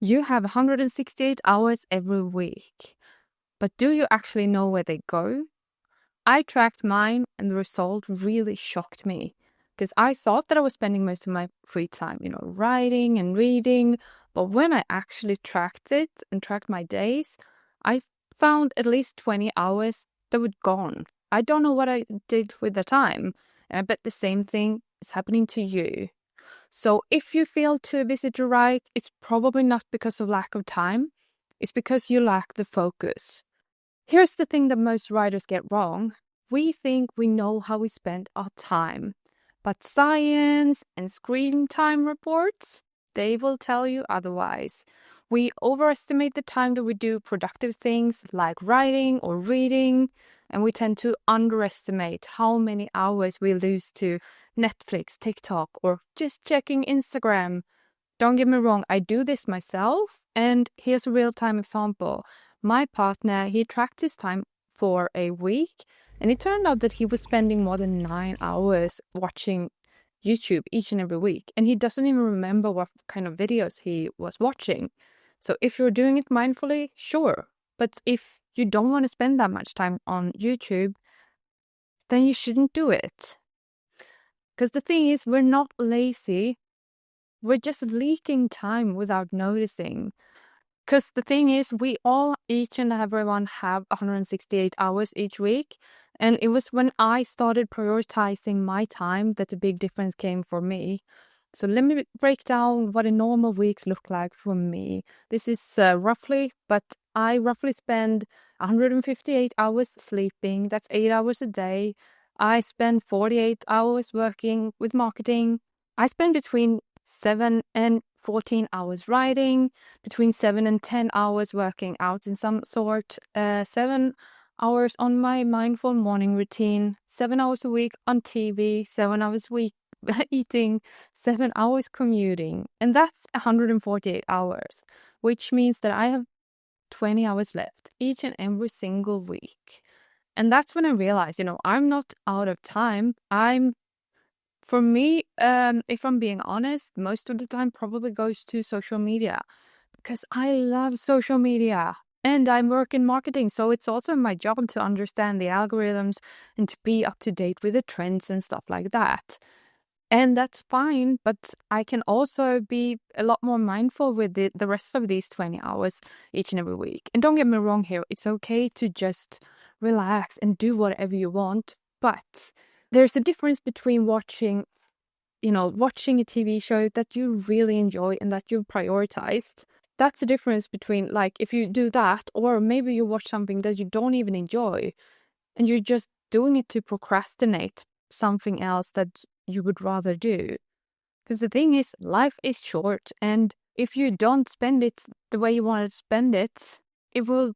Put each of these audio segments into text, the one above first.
You have 168 hours every week, but do you actually know where they go? I tracked mine and the result really shocked me because I thought that I was spending most of my free time, writing and reading. But when I actually tracked it and tracked my days, I found at least 20 hours that were gone. I don't know what I did with the time. And I bet the same thing is happening to you. So if you feel too busy to write, it's probably not because of lack of time. It's because you lack the focus. Here's the thing that most writers get wrong. We think we know how we spend our time, but science and screen time reports, they will tell you otherwise. We overestimate the time that we do productive things like writing or reading, and we tend to underestimate how many hours we lose to Netflix, TikTok, or just checking Instagram. Don't get me wrong, I do this myself, and here's a real-time example. My partner, he tracked his time for a week, and it turned out that he was spending more than 9 hours watching YouTube each and every week, and he doesn't even remember what kind of videos he was watching. So if you're doing it mindfully, sure. But if you don't want to spend that much time on YouTube, then you shouldn't do it. Because the thing is, we're not lazy. We're just leaking time without noticing. Because the thing is, we all, each and everyone, have 168 hours each week. And it was when I started prioritizing my time that the big difference came for me. So let me break down what a normal week look like for me. This is roughly, but I roughly spend 158 hours sleeping. That's 8 hours a day. I spend 48 hours working with marketing. I spend between 7 and 14 hours writing, between 7 and 10 hours working out in some sort, 7 hours on my mindful morning routine, 7 hours a week on TV, 7 hours a week eating, 7 hours commuting. And that's 148 hours, which means that I have 20 hours left each and every single week. And that's when I realized, I'm not out of time. For me, if I'm being honest, most of the time probably goes to social media because I love social media and I work in marketing. So it's also my job to understand the algorithms and to be up to date with the trends and stuff like that. And that's fine, but I can also be a lot more mindful with the rest of these 20 hours each and every week. And don't get me wrong here, it's okay to just relax and do whatever you want, but there's a difference between watching a TV show that you really enjoy and that you've prioritized. That's the difference between, like, if you do that, or maybe you watch something that you don't even enjoy and you're just doing it to procrastinate something else that you would rather do. Because the thing is, life is short, and if you don't spend it the way you want to spend it, it will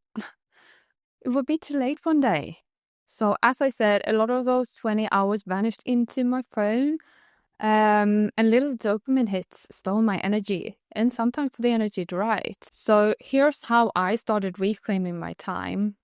be too late one day. So as I said, a lot of those 20 hours vanished into my phone, and little dopamine hits stole my energy, and sometimes the energy to write. So here's how I started reclaiming my time.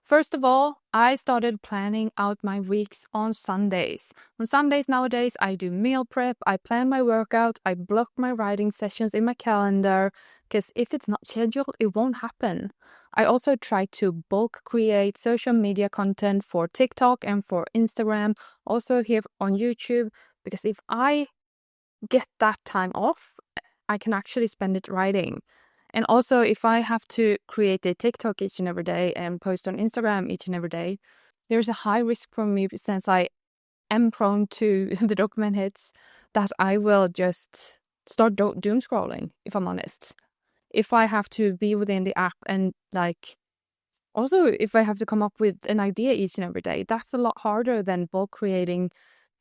First of all, I started planning out my weeks on Sundays. On Sundays nowadays, I do meal prep, I plan my workout, I block my writing sessions in my calendar, because if it's not scheduled, it won't happen. I also try to bulk create social media content for TikTok and for Instagram, also here on YouTube, because if I get that time off, I can actually spend it writing. And also, if I have to create a TikTok each and every day and post on Instagram each and every day, there's a high risk for me, since I am prone to the dopamine hits, that I will just start doom scrolling, if I'm honest. If I have to be within the app and also if I have to come up with an idea each and every day, that's a lot harder than bulk creating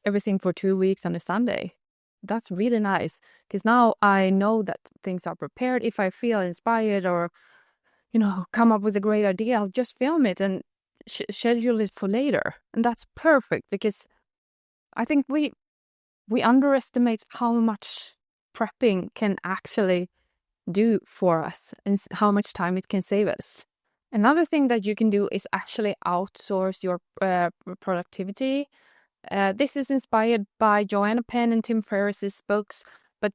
everything for 2 weeks on a Sunday. That's really nice, because now I know that things are prepared. If I feel inspired or, come up with a great idea, I'll just film it and schedule it for later. And that's perfect, because I think we underestimate how much prepping can actually do for us and how much time it can save us. Another thing that you can do is actually outsource your productivity. This is inspired by Joanna Penn and Tim Ferriss's books, but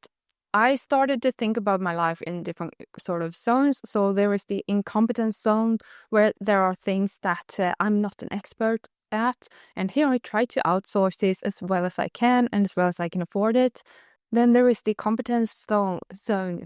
I started to think about my life in different sort of zones. So there is the incompetence zone, where there are things that I'm not an expert at. And here I try to outsource this as well as I can and as well as I can afford it. Then there is the competence zone,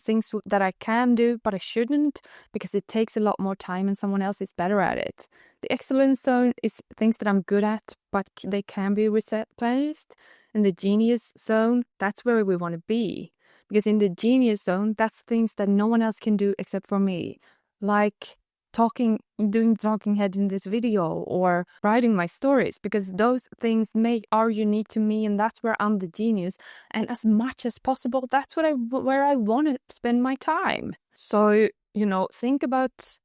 things that I can do, but I shouldn't because it takes a lot more time and someone else is better at it. The excellence zone is things that I'm good at, but they can be replaced. And the genius zone, that's where we want to be. Because in the genius zone, that's things that no one else can do except for me. Like doing talking head in this video or writing my stories, because those things are unique to me, and that's where I'm the genius. And as much as possible, that's where I want to spend my time. So, think about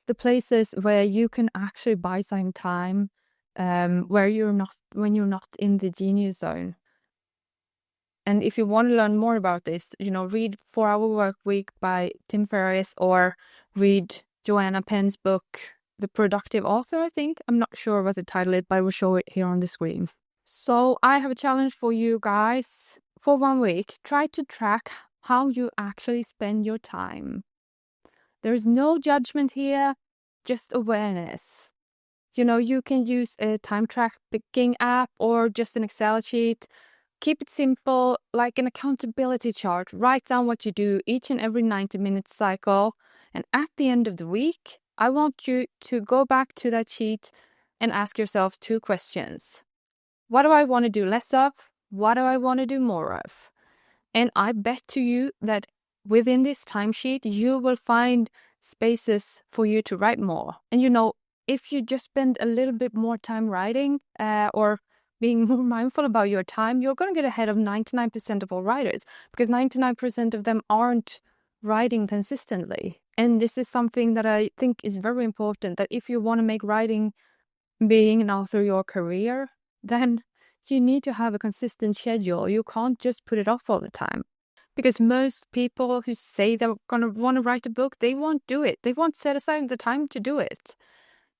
the places where you can actually buy some time, when you're not in the genius zone. And if you want to learn more about this, read 4-Hour Work Week by Tim Ferriss, or read Joanna Penn's book, The Productive Author, I think. I'm not sure what the title is, but I will show it here on the screen. So I have a challenge for you guys. For 1 week, try to track how you actually spend your time. There's no judgment here, just awareness. You can use a time tracking app or just an Excel sheet. Keep it simple, like an accountability chart. Write down what you do each and every 90-minute cycle. And at the end of the week, I want you to go back to that sheet and ask yourself 2 questions. What do I want to do less of? What do I want to do more of? And I bet to you that within this timesheet, you will find spaces for you to write more. And if you just spend a little bit more time writing, or being more mindful about your time, you're going to get ahead of 99% of all writers, because 99% of them aren't writing consistently. And this is something that I think is very important, that if you want to make writing, being an author, your career, then you need to have a consistent schedule. You can't just put it off all the time. Because most people who say they're going to want to write a book, they won't do it. They won't set aside the time to do it.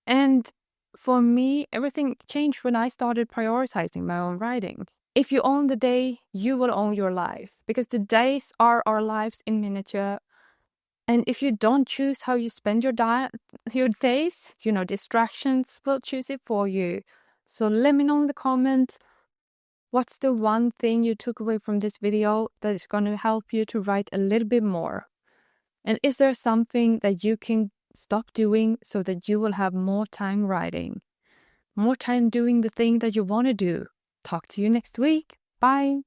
And for me, everything changed when I started prioritizing my own writing. If you own the day, you will own your life, because the days are our lives in miniature. And if you don't choose how you spend your days, distractions will choose it for you. So let me know in the comments, what's the one thing you took away from this video that is going to help you to write a little bit more? And is there something that you can stop doing so that you will have more time writing, more time doing the thing that you want to do? Talk to you next week. Bye.